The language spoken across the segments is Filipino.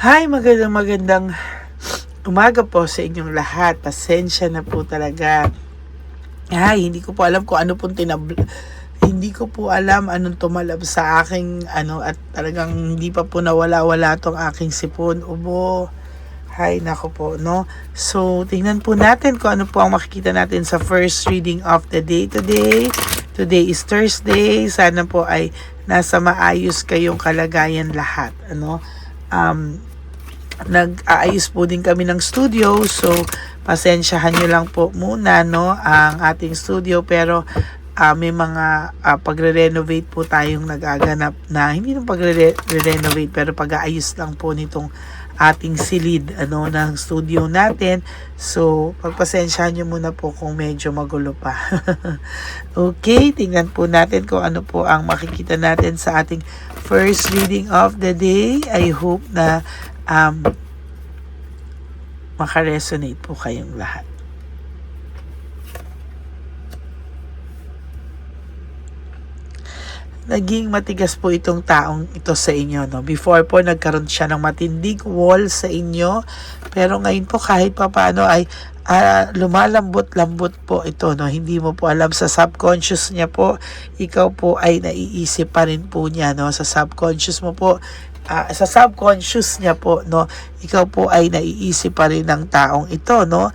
Hi, magandang umaga po sa inyong lahat. Pasensya na po talaga. Ay, hindi ko po alam kung ano pong hindi ko po alam anong tumalab sa aking at talagang hindi pa po nawala-wala tong aking sipon, ubo. Hay, nako po, no? So, tingnan po natin kung ano po ang makikita natin sa first reading of the day today. Today is Thursday. Sana po ay nasa maayos kayong kalagayan lahat, ano? Nag-aayos po din kami ng studio, so pasensyahan nyo lang po muna, no, ang ating studio, pero may mga pagre-renovate po tayong nagaganap na hindi nang pagre-renovate pero pag-aayos lang po nitong ating silid ng studio natin. So pagpasensyahan nyo muna po kung medyo magulo pa. Okay, tingnan po natin kung ano po ang makikita natin sa ating first reading of the day. I hope na makaresonate po kayong lahat. Naging matigas po itong taong ito sa inyo, no? Before po nagkaroon siya ng matinding wall sa inyo, pero ngayon po kahit papaano ay lumalambot-lambot po ito, no? Hindi mo po alam, sa subconscious niya po, ikaw po ay naiisip pa rin po niya, no? Sa subconscious mo po, sa subconscious niya po, no, ikaw po ay naiisip pa rin ng taong ito, no?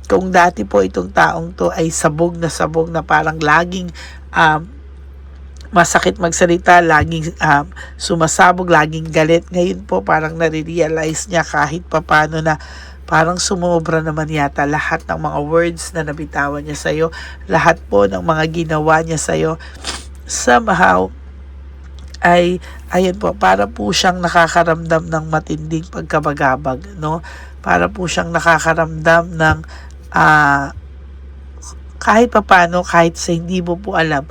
Kung dati po itong taong to ay sabog na parang laging masakit magsalita, laging sumasabog, laging galit. Ngayon po parang nare-realize niya kahit papano na parang sumobra naman yata lahat ng mga words na nabitawan niya sa'yo, lahat po ng mga ginawa niya sa'yo. Somehow, ay ayan po, para po siyang nakakaramdam ng matinding pagkabagabag, no? Para po siyang nakakaramdam ng kahit papano, kahit sa hindi mo po alam,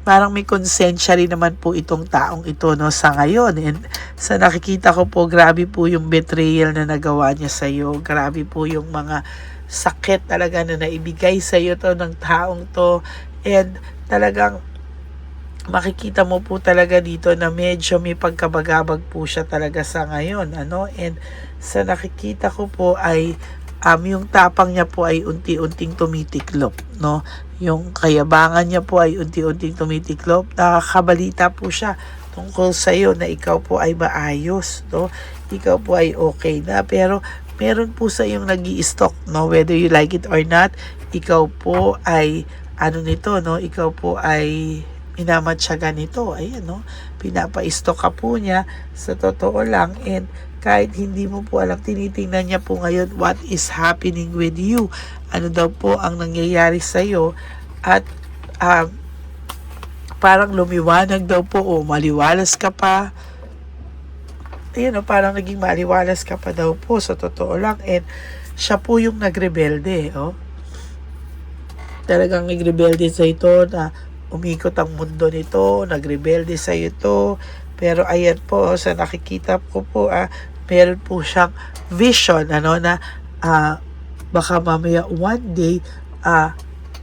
parang may konsensya rin naman po itong taong ito, no, sa ngayon. And sa nakikita ko po, grabe po yung betrayal na nagawa niya sa iyo. Grabe po yung mga sakit talaga na naibigay sa iyo to ng taong to. And talagang makikita mo po talaga dito na medyo may pagkabagabag po siya talaga sa ngayon, ano? And sa nakikita ko po ay yung tapang niya po ay unti-unting tumitiklop, no? Yung kayabangan niya po ay unti-unting tumitiklop. Nakakabalita po siya tungkol sa iyo na ikaw po ay maayos, no? Ikaw po ay okay na, pero meron po sa iyong nag-i-stalk, no? Whether you like it or not, ikaw po ay nito, no? Ikaw po ay minamatyaga nito. Ayan, no? Pinapa-stalk ka po niya sa totoo lang, and kahit hindi mo po alam, tinitingnan niya po ngayon what is happening with you. Ano daw po ang nangyayari sa iyo, at parang lumiwanag daw po, o maliwalas ka pa. Ayan, no? Parang naging maliwalas ka pa daw po sa totoo lang, and siya po yung nagrebelde, oh. Talagang nagrebelde sa ito, na umikot ang mundo nito, nagrebelde sa ito. Pero ayan po, sa nakikita ko po, meron po siyang vision, na baka mamaya one day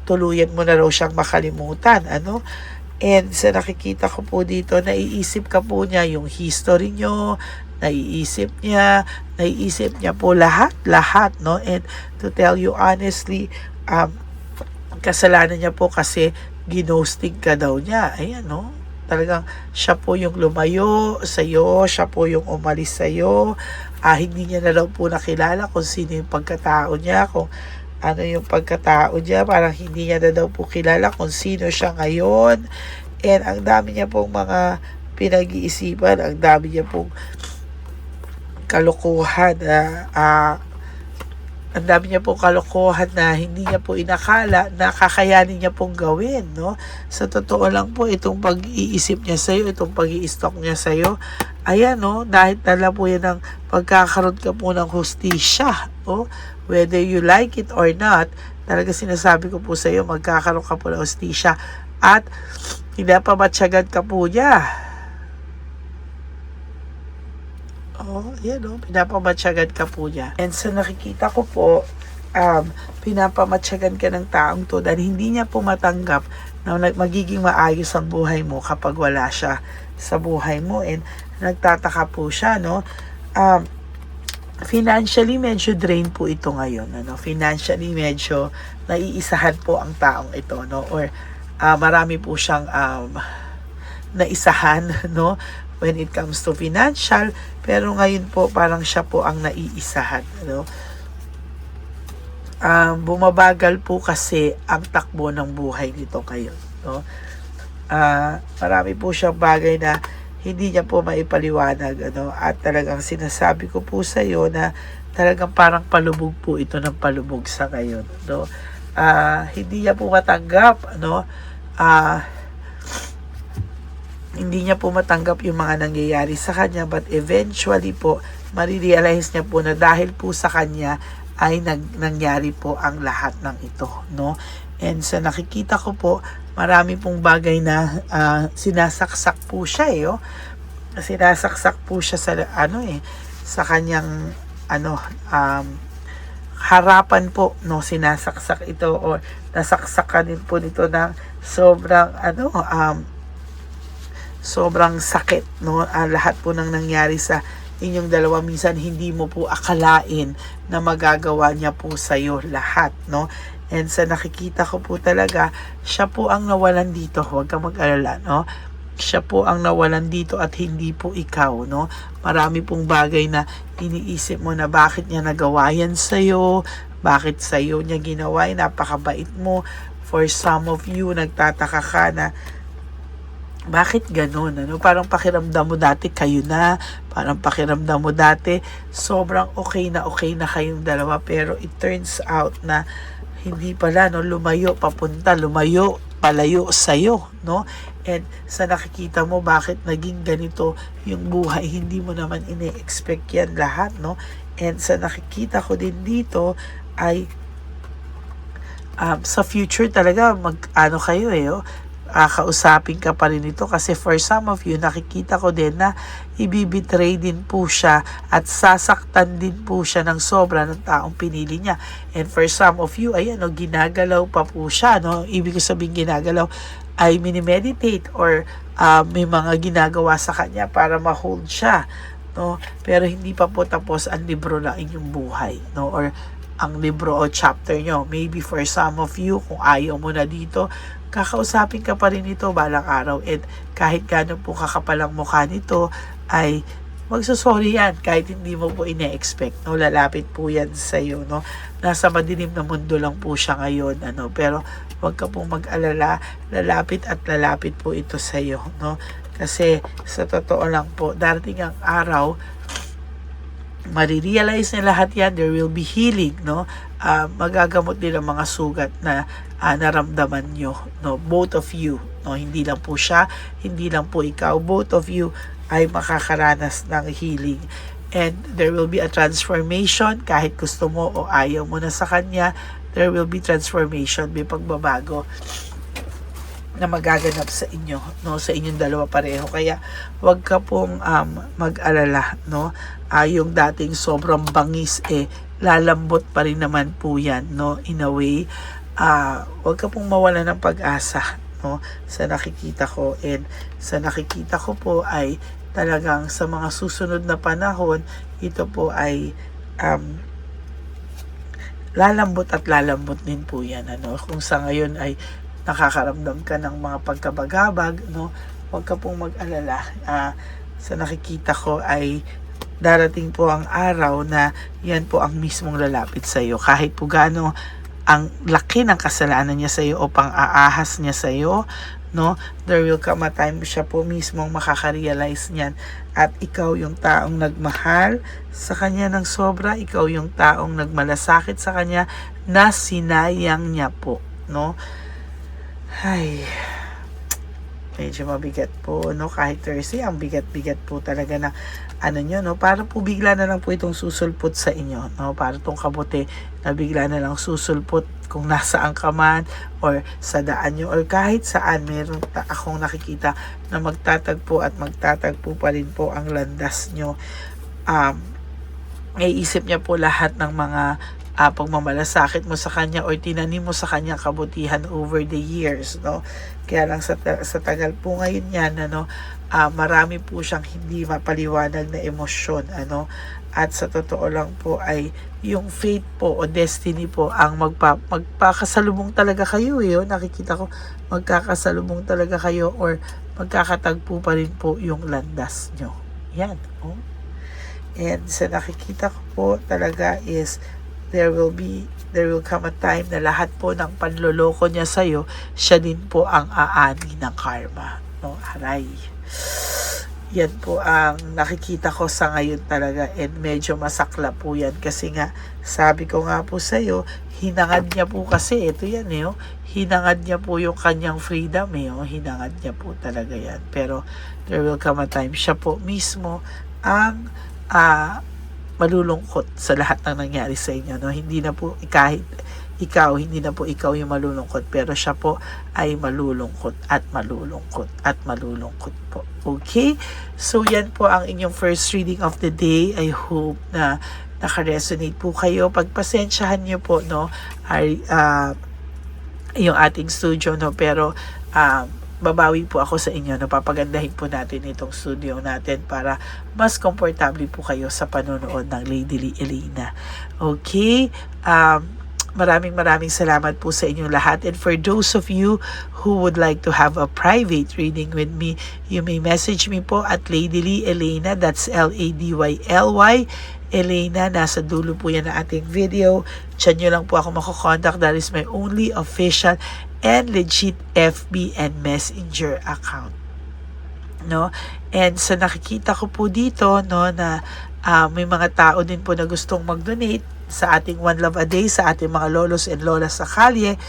tuluyan mo na raw siyang makalimutan, ano. And sa nakikita ko po dito, naiisip ka po niya yung history nyo, naiisip niya po lahat, no. And to tell you honestly, kasalanan niya po kasi ginosting ka daw niya. Ayan, no? Talagang siya po yung lumayo sa iyo, siya po yung umalis sa iyo. Hindi niya na daw po nakilala kung sino yung pagkatao niya, kung ano yung pagkatao niya. Parang hindi niya na daw po kilala kung sino siya ngayon. And ang dami niya pong mga pinag-iisipan, ang dami niya pong kalokohan ang dami niya pong kalokohan na hindi niya po inakala na kakayanin niya pong gawin, no? Sa totoo lang po, itong pag-iisip niya sa'yo, itong pag-i-stalk niya sa'yo, ayan, no? Dahil tala po yan ng pagkakaroon ka po ng hustisya, oh? Whether you like it or not, talaga sinasabi ko po sa'yo, magkakaroon ka po ng hustisya, at pinapamatyagan ka po niya. Oh, yan, oh, pinapamatsyagan ka po niya. And sa nakikita ko po, pinapamatsyagan ka ng taong to dahil hindi niya po matanggap na magiging maayos ang buhay mo kapag wala siya sa buhay mo. And nagtataka po siya, no? um, financially medyo drain po ito ngayon, ano. Financially medyo naiisahan po ang taong ito, no, or marami po siyang naisahan no when it comes to financial, pero ngayon po parang siya po ang naiisahan, no. Bumabagal po kasi ang takbo ng buhay nito ngayon, no. Marami po siyang bagay na hindi niya po maipaliwanag, ano, at talagang sinasabi ko po sa iyo na talagang parang palubog po ito ng palubog sa ngayon, no. Hindi niya po matanggap, ano, hindi niya po matanggap yung mga nangyayari sa kanya, but eventually po marirealize niya po na dahil po sa kanya ay nangyari po ang lahat ng ito, no. And sa nakikita ko po, marami pong bagay na sinasaksak po siya, oh. Sinasaksak po siya sa sa kanyang harapan po, no. Sinasaksak ito, or nasaksakan din po nito ng sobrang sobrang sakit, no. Lahat po ng nangyari sa inyong dalawa, minsan hindi mo po akalain na magagawa niya po sa iyo lahat, no. And sa nakikita ko po talaga, siya po ang nawalan dito. Huwag kang mag-alala, no. Siya po ang nawalan dito at hindi po ikaw, no. Marami pong bagay na iniisip mo na bakit niya nagawa yan sa iyo, bakit sa iyo niya ginawa, napakabait mo. For some of you, nagtataka ka na bakit ganun, ano? Parang pakiramdam mo dati kayo na, parang pakiramdam mo dati sobrang okay na kayong dalawa, pero it turns out na hindi pala, no. Lumayo papunta, lumayo palayo sa'yo, no. And sa nakikita mo bakit naging ganito yung buhay, hindi mo naman ine-expect yan lahat, no. And sa nakikita ko din dito ay sa future talaga kayo, oh. Kausapin ka pa rin ito, kasi for some of you, nakikita ko din na ibibitray din po siya at sasaktan din po siya ng sobra ng taong pinili niya. And for some of you, ayan, ginagalaw pa po siya, no. Ibig sabihin ginagalaw ay minimeditate, or may mga ginagawa sa kanya para ma-hold siya, no. Pero hindi pa po tapos ang libro ng inyong buhay, no, or ang libro o chapter nyo. Maybe for some of you, kung ayaw mo na dito, kakausapin ka pa rin ito balang araw, and kahit gano'n po kakapalang mukha nito, ay magsusorry yan kahit hindi mo po ine-expect, no. Lalapit po yan sa iyo, no. Nasa madilim na mundo lang po siya ngayon, ano, pero huwag ka pong mag-alala, lalapit at lalapit po ito sa iyo, no. Kasi sa totoo lang po, darating ang araw, marirealize na lahat yan, there will be healing, no. Magagamot din ang mga sugat na naramdaman nyo, no, both of you, no. Hindi lang po siya, hindi lang po ikaw, both of you ay makakaranas ng healing, and there will be a transformation. Kahit gusto mo o ayaw mo na sa kanya, there will be transformation, may pagbabago na magaganap sa inyo, no, sa inyong dalawa pareho. Kaya wag ka pong mag-alala, no. Yung dating sobrang bangis, lalambot pa rin naman po yan, no, in a way. Wag ka pong mawala ng pag-asa, no, sa nakikita ko. And sa nakikita ko po ay talagang sa mga susunod na panahon, ito po ay lalambot at lalambot din po yan, ano. Kung sa ngayon ay nakakaramdam ka ng mga pagkabagabag, no, huwag ka pong mag-alala. Sa nakikita ko ay darating po ang araw na yan po ang mismong lalapit sa iyo. Kahit po gaano ang laki ng kasalanan niya sa iyo o pang-aahas niya sa iyo, no, there will come a time siya po mismong makaka-realize niyan, at ikaw yung taong nagmahal sa kanya ng sobra, ikaw yung taong nagmalasakit sa kanya na sinayang niya po, no. Ay, medyo mabigat po, no, kahit Thursday, ang bigat-bigat po talaga na nyo, no. Para po bigla na lang po itong susulpot sa inyo, no. Para itong kabote na bigla na lang susulpot kung nasaan ka man, or sa daan nyo, or kahit saan. Meron akong nakikita na magtatagpo at magtatagpo pa rin po ang landas nyo. May isip niya po lahat ng mga pagmamalasakit mo sa kanya or tinanim mo sa kanya kabutihan over the years, no? Kaya lang sa tagal po ngayon yan, ano, marami po siyang hindi mapaliwanag na emosyon, ano, at sa totoo lang po ay yung fate po o destiny po ang magpakasalubong talaga kayo, eh. Oh. Nakikita ko magkakasalubong talaga kayo or magkakatagpo pa rin po yung landas nyo. Yan. Oh. And sa nakikita ko po talaga is there will come a time na lahat po ng panloloko niya sa'yo, siya din po ang aani ng karma. No, aray. Yan po ang nakikita ko sa ngayon talaga, and medyo masakla po yan kasi nga sabi ko nga po sa'yo, hinangad niya po kasi ito yan, eh, oh. Hinangad niya po yung kanyang freedom, eh, oh. Hinangad niya po talaga yan, pero there will come a time siya po mismo ang malulungkot sa lahat ng nangyari sa inyo, no? Hindi na po kahit hindi na po ikaw yung malulungkot, pero siya po ay malulungkot at malulungkot at malulungkot po. Okay? So, yan po ang inyong first reading of the day. I hope na naka-resonate po kayo. Pagpasensyahan nyo po, no, ay, yung ating studio, no, pero babawi po ako sa inyo. Napapagandahin po natin itong studio natin para mas komportable po kayo sa panonood ng Lady Lee Elena. Okay? Maraming salamat po sa inyong lahat. And for those of you who would like to have a private reading with me, you may message me po at Lady Lee Elena. That's LADYLY. Elena, nasa dulo po yan na ating video. Diyan nyo lang po ako makokontak. That is my only official and legit FB and Messenger account. No? And sa nakikita ko po dito, no, na may mga tao din po na gustong mag-donate sa ating One Love a Day, sa ating mga lolos and lolas sa kalye.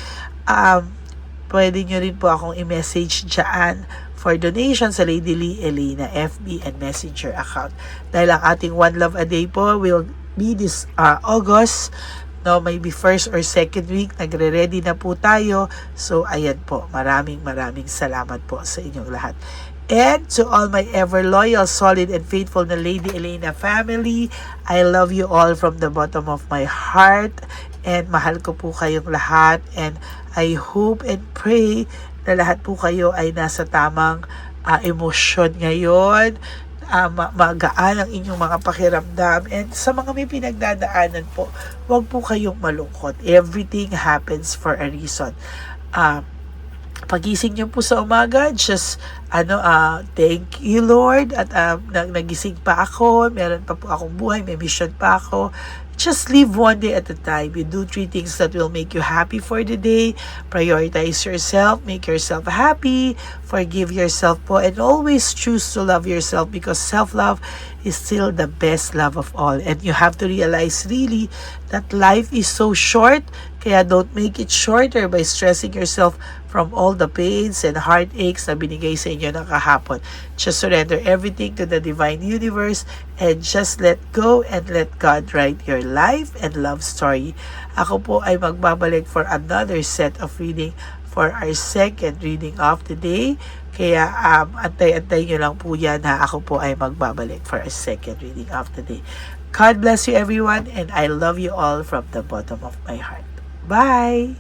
Pwede nyo rin po akong i-message dyan for donation sa Lady Lee Elena FB and Messenger account. Dahil ang ating One Love a Day po will be this August, no, maybe first or second week, nagre-ready na po tayo. So, ayan po, maraming salamat po sa inyong lahat. And to all my ever loyal, solid, and faithful na Lady Elena family, I love you all from the bottom of my heart. And mahal ko po kayong lahat. And I hope and pray na lahat po kayo ay nasa tamang emosyon ngayon. Magaan ang inyong mga pakiramdam, and sa mga may pinagdadaanan po, huwag po kayong malungkot. Everything happens for a reason. Pagising niyo po sa umaga, just thank you Lord at nagising pa ako, meron pa po akong buhay, may mission pa ako. Just live one day at a time. You do 3 things that will make you happy for the day. Prioritize yourself, make yourself happy, forgive yourself po, and always choose to love yourself, because self-love is still the best love of all. And you have to realize really that life is so short, kaya don't make it shorter by stressing yourself from all the pains and heartaches na binigay sa inyo ng kahapon. Just surrender everything to the divine universe and just let go and let God write your life and love story. Ako po ay magbabalik for another set of reading for our second reading of the day. Kaya antay-antay nyo lang po yan, ha. Ako po ay magbabalik for our second reading of the day. God bless you everyone, and I love you all from the bottom of my heart. Bye!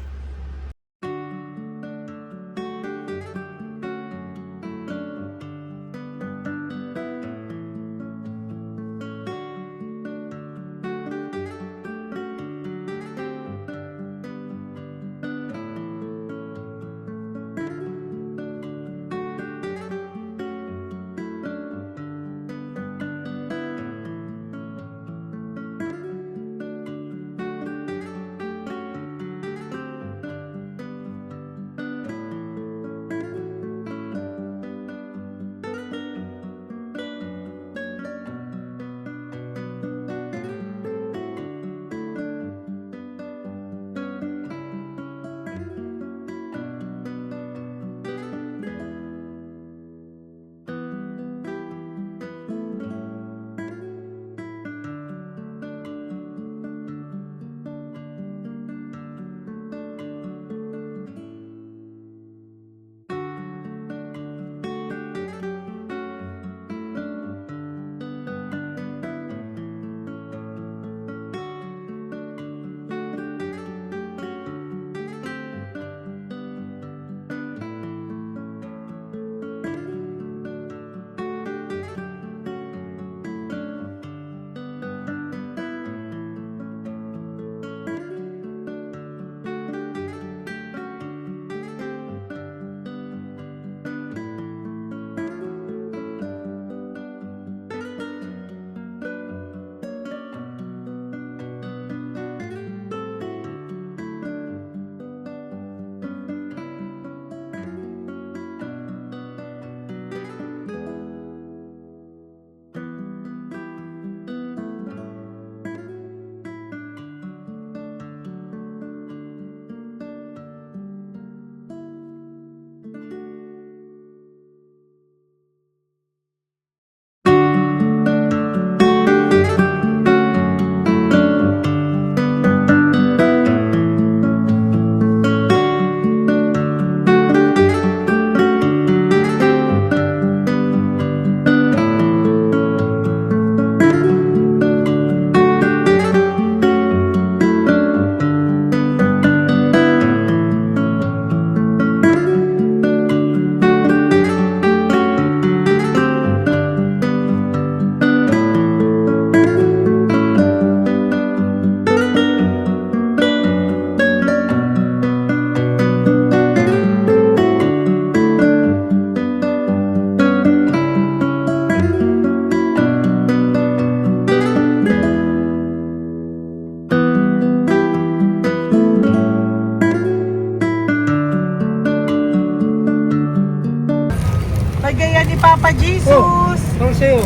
sa'yo.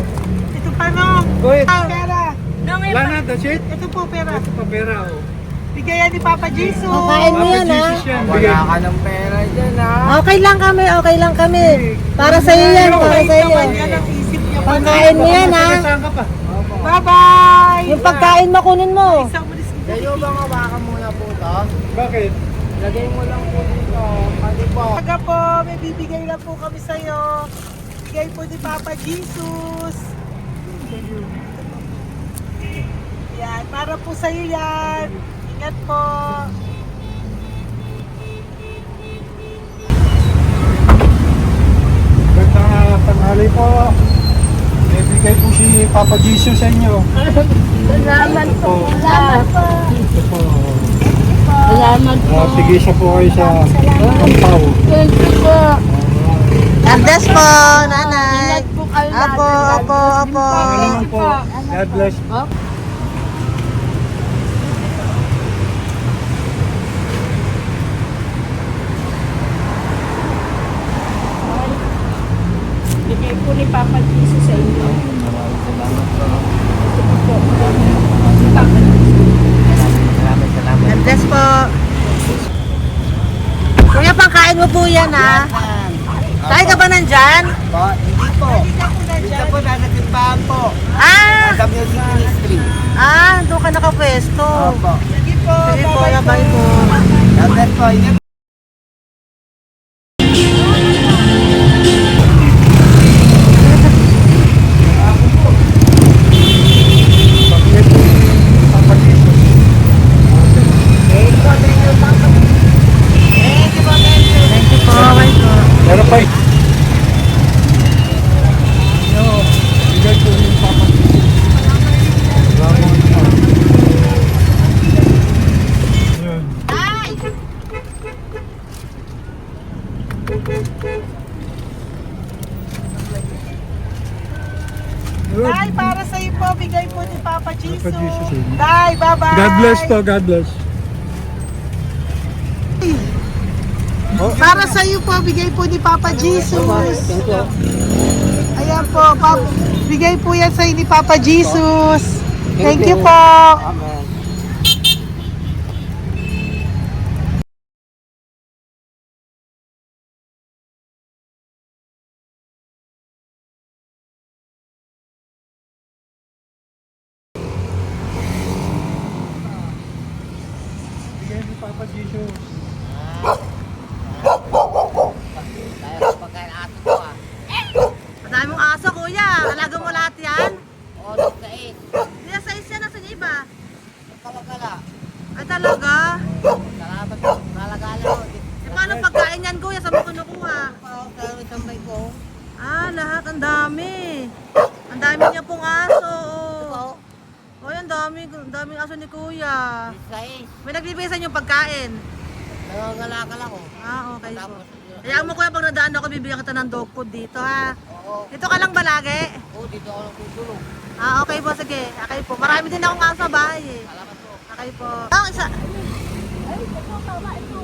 Ito pa no. Go ahead. Pera. Wala na, that's it. Ito po pera. Ito pa pera, oh. Bigayan ni Papa Jesus. Pakain mo yan, ha? Jesus yan. Bigay. Wala ka ng pera dyan, ha? Okay lang kami, okay lang kami. Para sa iyo yan, para sa iyo. Naman yan ang isip niya. Pagkain mo yan, ha? Saan ka pa? Bye-bye. Yung pagkain mo, kunin mo. Isang ulis dito. Kayo bang hawakan muna po to? Bakit? Lagay mo lang po dito. Pati po. Taga po, may bibigay lang po kami sa'yo. Bigay po ni Papa Jesus. Yan, para po sa'yo yan. Ingat po. Gandang tanghali po. May bigay po si Papa Jesus sa inyo. Salamat po. Salamat po. Ito po. Salamat Sige siya po kayo sa Pampaw. Thank you po. God bless po, nanay. Apo, apo, apo. Ano naman po. God bless. Bigay po ni Papa Jesus sa inyo. God bless po. Kuya, pangkain mo po yan, ha? Tayo ka ba nandyan? Po, hindi po. Dito po nanatimbahan po. Ah! Sa music ministry. Doon ka nakapwesto. Opo. Sige po, bye po. God bless po. Ingat. Bakit po Papa Jesus? Thank you po, bye po. Pero pa eh. Bigay po ni Papa Jesus. Salamat po. Yun. Good. Tay, para sa iyo po, bigay po ni Papa Jesus. Papa Jesus, eh. Tay, bye-bye. God bless po, God bless. Para sa iyo po, bigay po ni Papa Jesus. Ayan po, bigay po yan sa iyo ni Papa Jesus. Thank you po. Amen. Bigay ni Papa Jesus. Tayo pagkain aso ko, ah. Madami mong aso, kuya. Alaga mo lahat yan. O, nagkait. Kuya, sa isya na sa iba. Kalagala. Ay talaga? Salamat po. Kalagala ko. E paano pagkain yan, kuya? Saan mo kinukuha? Sa tambay ko. Lahat. Ang dami. Ang dami niya pong aso. Oy, ang daming aso ni kuya. Sais. May nagbibigay sa inyo pagkain. Nangangalakal ako. Okay po. Tapos, Kaya mo kuya, pag nadaan ako, bibigyan kita ng dog food dito, ha? oo. Dito ka lang ba lagi? Dito ako natutulog. Okay po, sige. Okay po. Marami din akong aso sa bahay, eh. Salamat po. Okay po. Isa.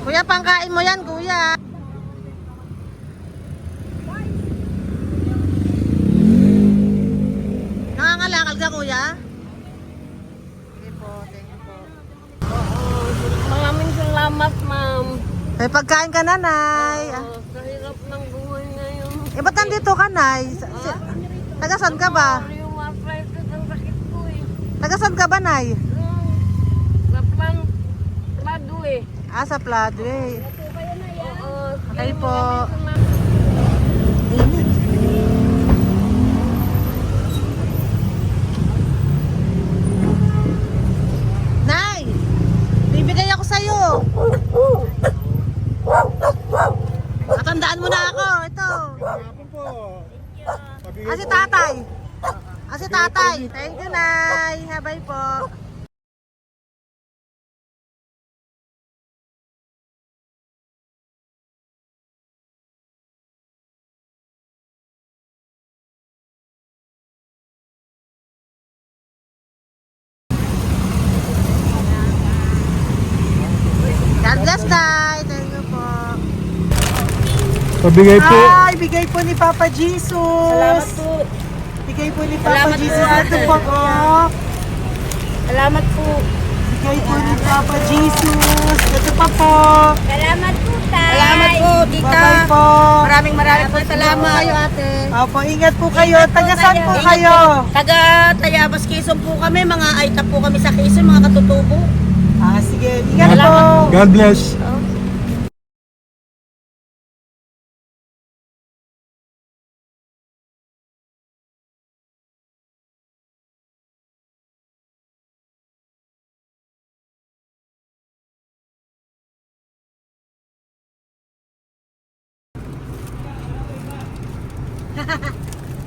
Kuya, pangkain mo yan, kuya. Nangangalakal ka, kuya? Sige po, thank you po. Maraming salamat, ma'am. May pagkain ka, nanay. Sa hirap ng buhay ngayon. Ba't nandito ka, nay? Tagasan ka ba? Yung arthritis ang sakit ko eh. Tagasan ka ba, nay? Sa plado eh. Sa Pladway. Oo. Okay po. Nay! Bibigay ako sa'yo. Matandaan mo na ako. Ito. Hapon po. Si tatay. Si tatay. Thank you, Nay. Habay po. God bless, Tay. Thank you po. Pabigay po. Bigay po ni Papa Jesus. Salamat po. Bigay po ni Papa Salamat po, Jesus. ate. Ito po, oh. Salamat po. Bigay po ni Papa Jesus. Ito pa po. Salamat po, tay. Salamat po, tita. Bye-bye po. Maraming po salamat. Kayo, ate. Opo, ingat po kayo. Taga saan po Ingat kayo? Taga Tayabas, Quezon po kami. Mga aita po kami sa Quezon, mga katutubo. Sige. Ingat po. Salamat God bless.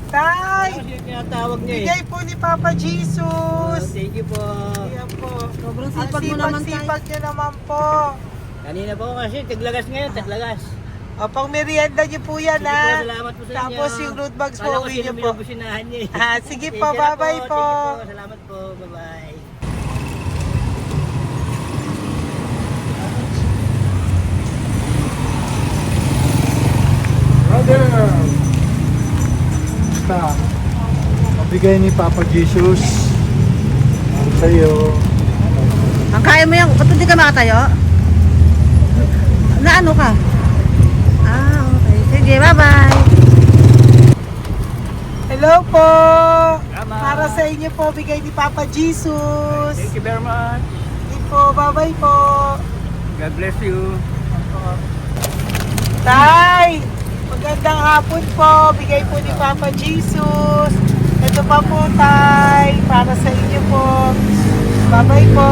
Tay, Tinatawag niya bigay po ni Papa Jesus. Thank you po. Ayan po. Sobrang Ang sipag mo naman, tay. sipag nyo naman po. Kanina po kasi, taglagas ngayon, taglagas. O, pang merienda nyo po yan, Sige po, ha? salamat po sa inyo. Tapos yung root bags po, Kala ko uwi sino nyo po. binubusinahan niya eh. Sige Sige po, na bye-bye po. Sige po, salamat po. Bye-bye. Brother! Basta, mabigay ni Papa Jesus ang sa'yo. Ang kaya mo yan, ba't hindi ka makatayo? Na ano ka? Okay. Sige, bye-bye. Hello po. Tama. Para sa inyo po, bigay ni Papa Jesus. Thank you very much. Sige po, bye-bye po. God bless you. Tay, magandang hapon po. Bigay po ni Papa Jesus. Ito pa po, Tay. Para sa inyo po. Bye-bye po.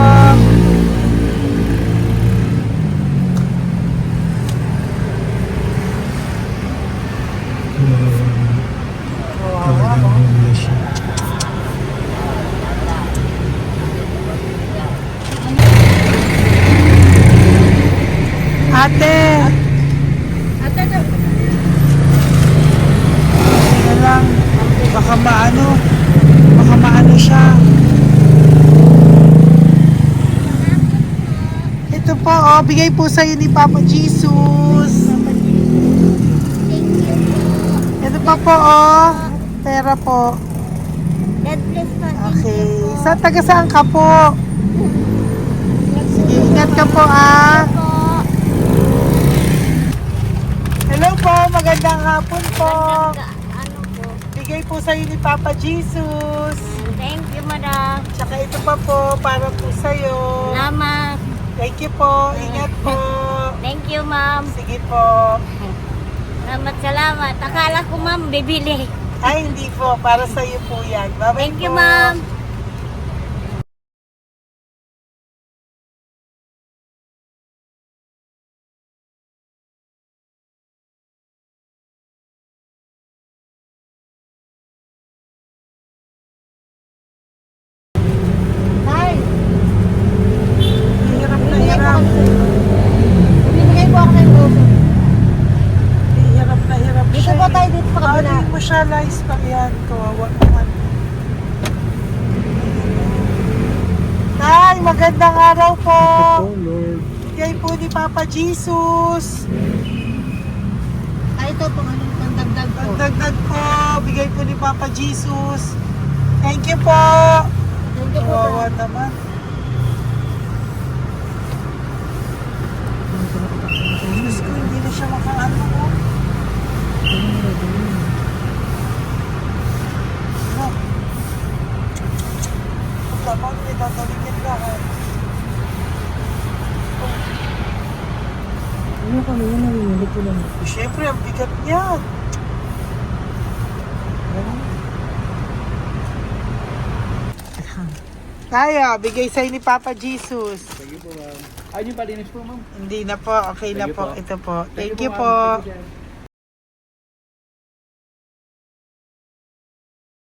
Ate. Ate, Sige lang. Baka maano siya. Ito po, oh, bigay po sa'yo ni Papa Jesus. Ito pa po, oh. Pera po. God bless po. Okay. Taga saan ka po? Sige, ingat ka po, ah. Hello po, magandang hapon po. Ano po? Bigay po sa'yo ni Papa Jesus. Thank you, madam. Tsaka ito pa po, para po sa'yo. Salamat. Thank you po. Ingat po. Thank you, ma'am. Sige po. Salamat. Akala ko, ma'am, bibili. Ay, hindi po. Para sa'yo po yan. Bye-bye Thank you, po. ma'am. Hi. Hirap na hirap. Bibigay po ako ng loso. Hirap na hirap Dito siya. po tayo, dito sa kabila. Hindi mo siya lies pa yan. Kawawa naman. Tay, magandang araw po. Oh Lord. Bigay po ni Papa Jesus. Ay, ito po, ano, pandagdag po. Dagdag po. Bigay po ni Papa Jesus. Thank you po. Thank you po. Kawawa naman. Diyos ko, hindi na siya makaano ko. Ano? Tama, may tataligin lahat. Ano kami yun, narinig ko lang. Siyempre, ang bigat niyan. Kaya, bigay sa'yo ni Papa Jesus. Sige po, ma'am. Ayun yung palinis po, ma'am. Hindi na po, okay na Thank you po. po. Ito po. Thank you ma'am. po. Thank you, sir.